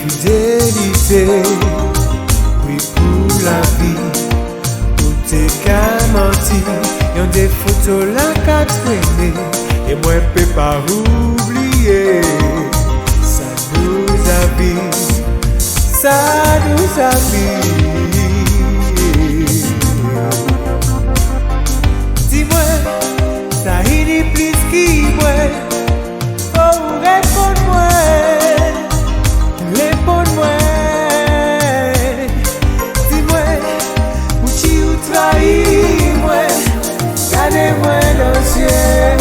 fidélité, oui pour la vie, où t'es qu'à mentir, y'en des photos là qu'à traîner, et moi peux pas oublier, ça nous habite, ça nous habite. Dis-moi, ça y est plus qui moi, oh réponds-moi. Réponds-moi, dis-moi, où tu trahis moi, gardez-moi dans le ciel.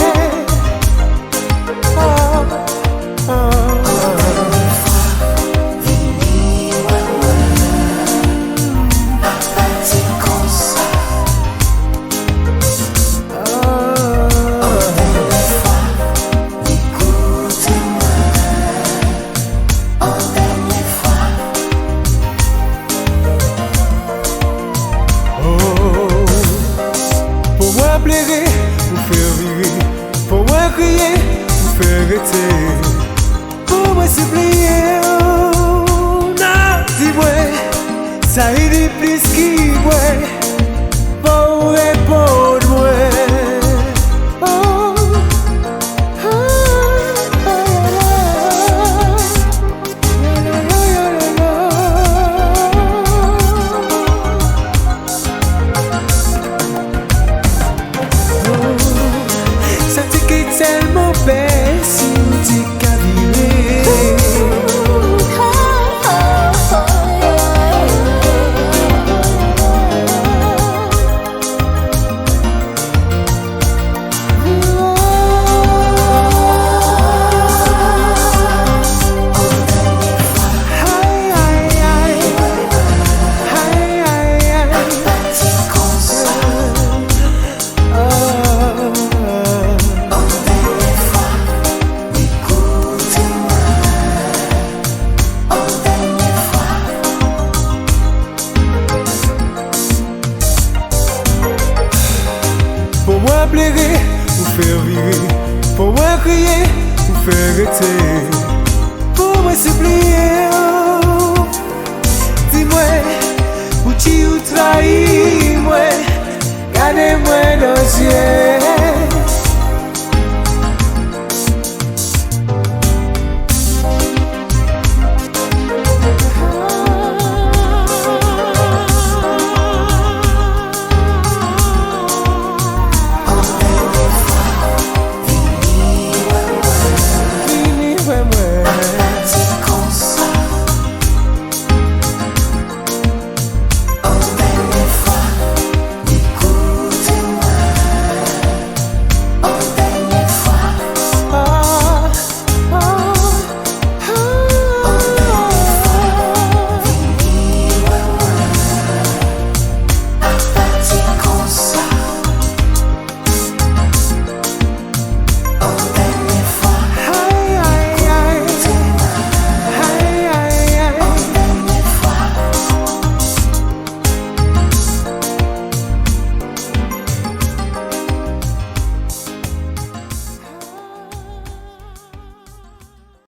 Oh, oh, oh. Plairer, vous faire rire, pour moi crier, vous faire arrêter, pour moi supplier, oh, non, dis-moi, ça y est plus qui moi, pour répondre-moi, oh, ah, tellement belle si vous dites qu'à pour moi plairer, vous faire virer, pour moi crier, vous faire arrêter, pour moi supplier, oh, dis-moi, où tu trahis moi, gardez-moi dans le ciel.